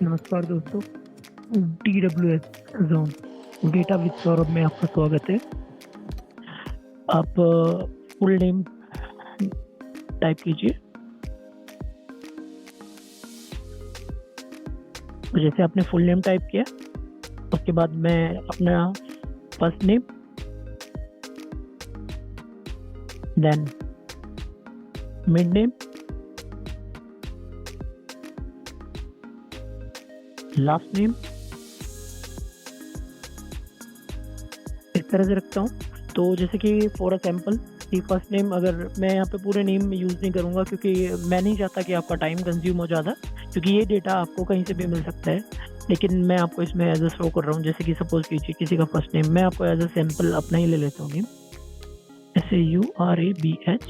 नमस्कार दोस्तों, DWS zone data with Saurabh में आपका स्वागत है। आप फुल नेम टाइप कीजिए। तो जैसे आपने फुल नेम टाइप किया, उसके बाद मैं अपना first name, then mid name, last name इस तरह से रखता हूँ। तो जैसे कि फॉर अ सैम्पल कि फर्स्ट नेम, अगर मैं यहाँ पे पूरे नेम यूज़ नहीं करूँगा क्योंकि मैं नहीं चाहता कि आपका टाइम कंज्यूम हो ज़्यादा, क्योंकि ये डेटा आपको कहीं से भी मिल सकता है। लेकिन मैं आपको इसमें एज अ शो कर रहा हूँ। जैसे कि सपोज कीजिए किसी का फर्स्ट नेम, मैं आपको एज अ सैम्पल अपना ही ले लेता हूँ नेम, SAURABH।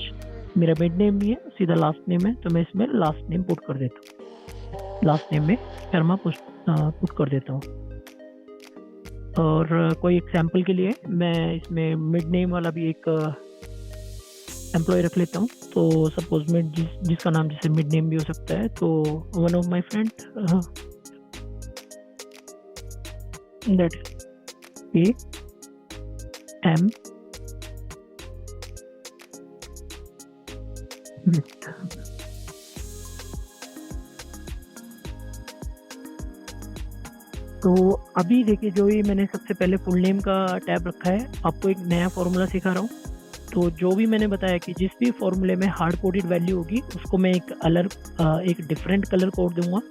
मेरा मिड नेम भी है, सीधा लास्ट नेम है, तो मैं इसमें लास्ट नेम पुट कर देता हूँ। लास्ट नेम में शर्मा पुट कर देता हूँ। और कोई एग्जाम्पल के लिए मैं इसमें मिड नेम वाला भी एक एम्प्लॉय रख लेता हूँ। तो सपोज मिड जिसका नाम जैसे मिड नेम भी हो सकता है, तो one of my friend that AM तो अभी देखिए, जो ये मैंने सबसे पहले फुल नेम का टैब रखा है, आपको एक नया फॉर्मूला सिखा रहा हूँ। तो जो भी मैंने बताया कि जिस भी फॉर्मूले में हार्ड कोडेड वैल्यू होगी उसको मैं एक डिफरेंट कलर कोड दूंगा,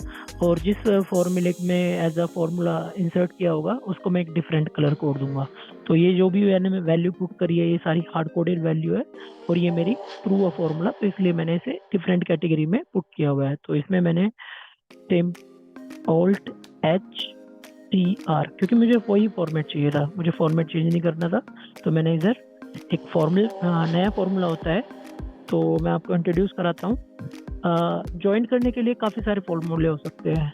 और जिस फॉर्मूले में एज अ फॉर्मूला इंसर्ट किया होगा उसको मैं एक डिफरेंट कलर कोड दूंगा। तो ये जो भी मैंने वैल्यू पुट करी है, ये सारी हार्ड कोडेड वैल्यू है, और ये मेरी ट्रू अ फॉर्मूला, तो इसलिए मैंने इसे डिफरेंट कैटेगरी में पुट किया हुआ है। तो इसमें मैंने Alt HTR, क्योंकि मुझे वही फॉर्मेट चाहिए था, मुझे फॉर्मेट चेंज नहीं करना था। तो मैंने इधर एक नया फॉर्मूला होता है, तो मैं आपको इंट्रोड्यूस कराता हूँ। ज्वाइन करने के लिए काफ़ी सारे फॉर्मूले हो सकते हैं,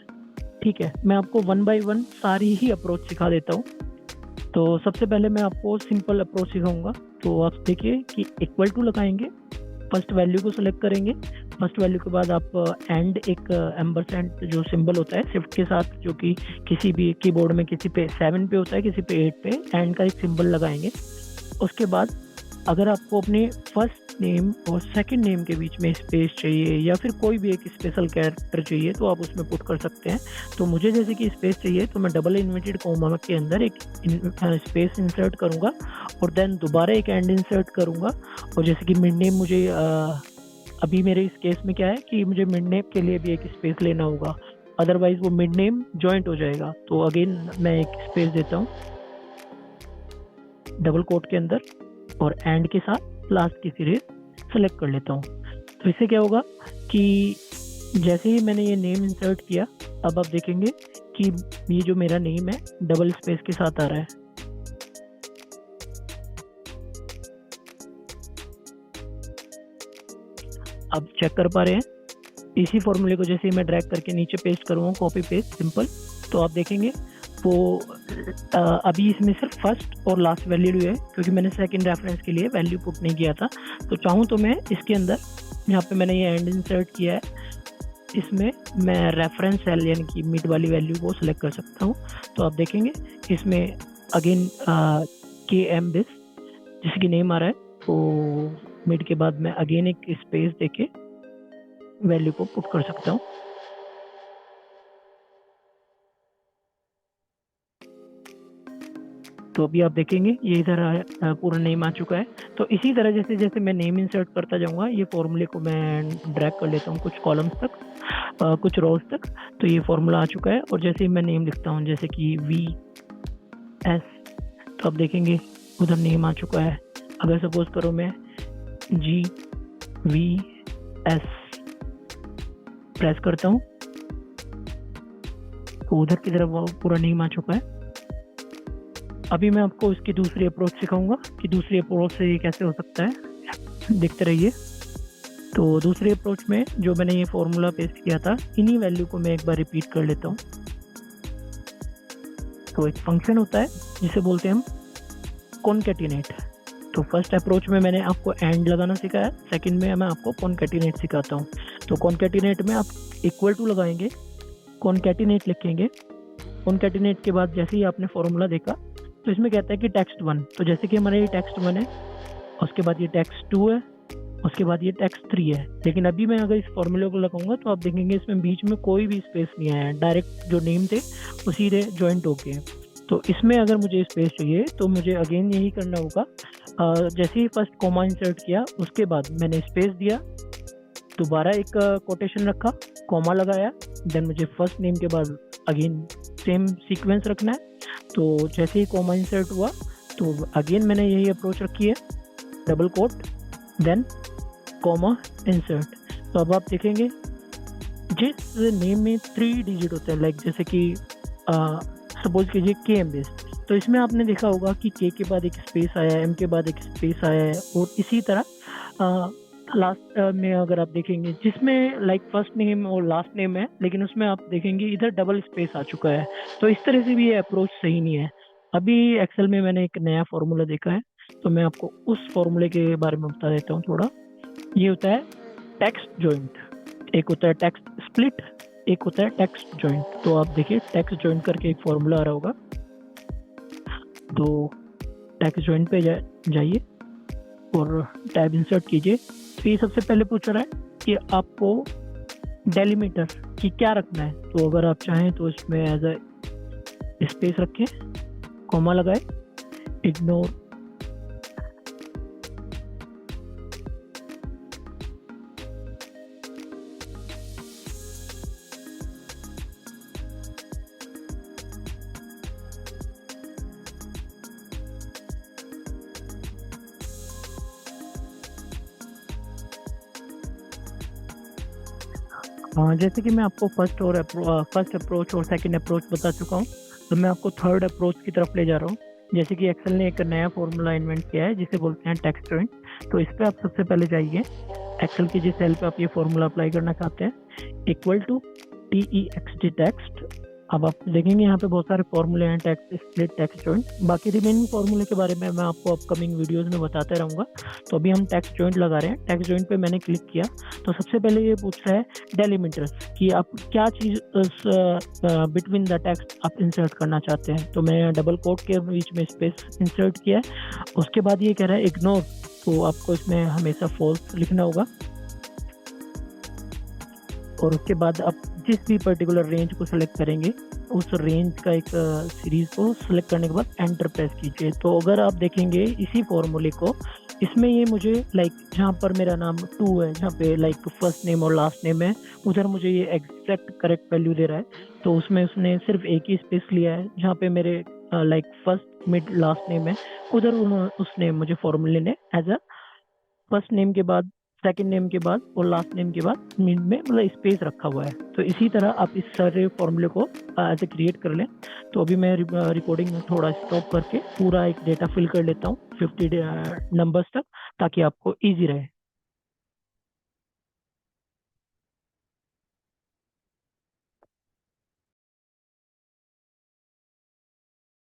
ठीक है। मैं आपको वन बाय वन सारी ही अप्रोच सिखा देता हूँ। तो सबसे पहले मैं आपको सिंपल अप्रोच सिखाऊंगा। तो आप देखिए कि इक्वल टू लगाएंगे, फर्स्ट वैल्यू को सिलेक्ट करेंगे। फर्स्ट वैल्यू के बाद आप एंड एक एम्परसेंड जो सिंबल होता है शिफ्ट के साथ, जो कि किसी भी कीबोर्ड में किसी पे 7 पे होता है, किसी पे 8 पे एंड का एक सिंबल लगाएंगे। उसके बाद अगर आपको अपने फर्स्ट नेम और सेकंड नेम के बीच में स्पेस चाहिए, या फिर कोई भी एक स्पेशल कैरेक्टर चाहिए, तो आप उसमें पुट कर सकते हैं। तो मुझे जैसे कि स्पेस चाहिए, तो मैं डबल इन्वर्टेड कोमा के अंदर एक स्पेस इंसर्ट करूंगा, और देन दोबारा एक एंड इंसर्ट करूंगा। और जैसे कि मिड नेम मुझे अभी मेरे इस केस में क्या है कि मुझे मिड नेम के लिए भी एक स्पेस लेना होगा, अदरवाइज वो मिड नेम जॉइंट हो जाएगा। तो अगेन मैं एक स्पेस देता हूँ डबल कोट के अंदर, और एंड के साथ लास्ट की सीरीज सेलेक्ट कर लेता हूँ। तो इससे क्या होगा कि जैसे ही मैंने ये नेम इंसर्ट किया, अब आप देखेंगे कि ये जो मेरा नेम है डबल स्पेस के साथ आ रहा है। अब चेक कर पा रहे हैं, इसी फॉर्मूले को जैसे ही मैं ड्रैग करके नीचे पेस्ट करूँगा, कॉपी पेस्ट सिंपल, तो आप देखेंगे वो अभी इसमें सिर्फ फर्स्ट और लास्ट वैल्यू है, क्योंकि मैंने सेकंड रेफरेंस के लिए वैल्यू पुट नहीं किया था। तो चाहूँ तो मैं इसके अंदर, यहाँ पे मैंने ये एंड इंसर्ट किया है, इसमें मैं रेफरेंस सेल यानी कि मिड वाली वैल्यू को सिलेक्ट कर सकता हूँ। तो आप देखेंगे इसमें अगेन KM दिस जैसे कि नेम आ रहा है, तो मिड के बाद मैं अगेन एक स्पेस देके वैल्यू को पुट कर सकता हूँ। तो अभी आप देखेंगे ये इधर पूरा नेम आ चुका है। तो इसी तरह जैसे जैसे मैं नेम इंसर्ट करता जाऊंगा, ये फॉर्मूले को मैं ड्रैग कर लेता हूँ कुछ कॉलम्स तक, कुछ रोज तक। तो ये फॉर्मूला आ चुका है, और जैसे ही मैं नेम लिखता हूँ जैसे कि VS, तो आप देखेंगे उधर नेम आ चुका है। अगर सपोज करो मैं GVS प्रेस करता हूँ, तो उधर की तरफ वो पूरा नेम आ चुका है। अभी मैं आपको इसकी दूसरी अप्रोच सिखाऊंगा कि दूसरी अप्रोच से ये कैसे हो सकता है, देखते रहिए। तो दूसरी अप्रोच में जो मैंने ये फॉर्मूला पेस्ट किया था, इन्हीं वैल्यू को मैं एक बार रिपीट कर लेता हूँ। तो एक फंक्शन होता है जिसे बोलते हैं हम कॉनकैटिनेट। तो फर्स्ट अप्रोच में मैंने आपको एंड लगाना सिखाया, सेकंड में मैं आपको कॉनकैटिनेट सिखाता हूँ। तो कॉनकैटिनेट में आप इक्वल टू लगाएंगे, कॉन्कैटिनेट लिखेंगे। कॉन्कैटिनेट के बाद जैसे ही आपने फॉर्मूला देखा तो इसमें कहता है कि टेक्स्ट 1, तो जैसे कि हमारा ये टेक्स्ट 1 है, उसके बाद ये टेक्स्ट 2 है, उसके बाद ये टेक्स्ट 3 है। लेकिन अभी मैं अगर इस फॉर्मूले को लगाऊंगा तो आप देखेंगे इसमें बीच में कोई भी स्पेस नहीं आया है, डायरेक्ट जो नेम थे वो सीधे ज्वाइंट हो गए। तो इसमें अगर मुझे स्पेस चाहिए तो मुझे अगेन यही करना होगा। जैसे ही फर्स्ट कॉमा इंसर्ट किया उसके बाद मैंने स्पेस दिया, दोबारा एक कोटेशन रखा, कॉमा लगाया, देन मुझे फर्स्ट नेम के बाद अगेन सेम सीक्वेंस रखना है। तो जैसे ही कॉमा इंसर्ट हुआ तो अगेन मैंने यही अप्रोच रखी है, double quote then comma insert. तो अब आप देखेंगे जिस नेम में 3 डिजिट होते हैं, लाइक जैसे कि सपोज कीजिए के एम बेस, तो इसमें आपने देखा होगा कि के बाद एक स्पेस आया है, एम के बाद एक स्पेस आया है, और इसी तरह लास्ट में अगर आप देखेंगे जिसमें लाइक फर्स्ट नेम और लास्ट नेम है, लेकिन उसमें आप देखेंगे इधर डबल स्पेस आ चुका है। तो इस तरह से भी ये अप्रोच सही नहीं है। अभी एक्सेल में मैंने एक नया फॉर्मूला देखा है, तो मैं आपको उस फॉर्मूले के बारे में बता देता हूँ थोड़ा। ये होता है टेक्स्ट जॉइंट, एक होता है टेक्स्ट स्प्लिट, एक होता है टेक्स्ट जॉइंट। तो आप देखिए टेक्स्ट जॉइंट करके एक फॉर्मूला आ रहा होगा, तो टेक्स्ट जॉइंट पे जाइए और टैब इंसर्ट कीजिए। तो ये सबसे पहले पूछ रहा है कि आपको डेलीमीटर की क्या रखना है। तो अगर आप चाहें तो इसमें एज अ स्पेस रखें, कॉमा लगाए, इग्नोर, जैसे कि मैं आपको फर्स्ट अप्रोच और सेकंड अप्रोच बता चुका हूँ, तो मैं आपको थर्ड अप्रोच की तरफ ले जा रहा हूँ। जैसे कि एक्सेल ने एक नया फॉर्मूला इन्वेंट किया है जिसे बोलते हैं टेक्स्ट जॉइंट। तो इस पर आप सबसे पहले जाइए, एक्सेल की जिस सेल पे आप ये फॉर्मूला अप्लाई करना चाहते हैं, इक्वल टू TEXT टेक्स्ट। अब आप देखेंगे यहाँ पे बहुत सारे फॉर्मूले हैं, टेक्स्ट स्प्लिट, टेक्स्ट जॉइंट। बाकी रिमेनिंग फॉर्मूले के बारे में मैं आपको अपकमिंग वीडियोस में बताते रहूँगा। तो अभी हम टेक्स्ट जॉइंट लगा रहे हैं। टेक्स्ट जॉइंट पे मैंने क्लिक किया तो सबसे पहले ये पूछ रहा है डेलीमीटर्स कि आप क्या चीज़ बिटवीन द टेक्स्ट आप इंसर्ट करना चाहते हैं। तो मैं डबल कोट के बीच में स्पेस इंसर्ट किया है। उसके बाद ये कह रहा है इग्नोर, तो आपको इसमें हमेशा फॉल्स लिखना होगा। और उसके बाद आप जिस भी पर्टिकुलर रेंज को सेलेक्ट करेंगे उस रेंज का एक सीरीज को सेलेक्ट करने के बाद एंटर प्रेस कीजिए। तो अगर आप देखेंगे इसी फॉर्मूले को, इसमें ये मुझे लाइक जहाँ पर मेरा नाम 2 है, जहाँ पे लाइक फर्स्ट नेम और लास्ट नेम है, उधर मुझे ये एग्जैक्ट करेक्ट वैल्यू दे रहा है। तो उसमें उसने सिर्फ एक ही स्पेस लिया है, जहाँ पे मेरे like first mid last name है, उधर उसने मुझे फॉर्मूले ने एज अ फर्स्ट नेम के बाद, सेकंड नेम के बाद और लास्ट नेम के बाद मिड में मतलब स्पेस रखा हुआ है। तो इसी तरह आप इस सारे फॉर्मूले को ऐसे क्रिएट कर लें। तो अभी मैं रिकॉर्डिंग थोड़ा स्टॉप करके पूरा एक डेटा फिल कर लेता हूँ 50 नंबर्स तक, ताकि आपको ईजी रहे।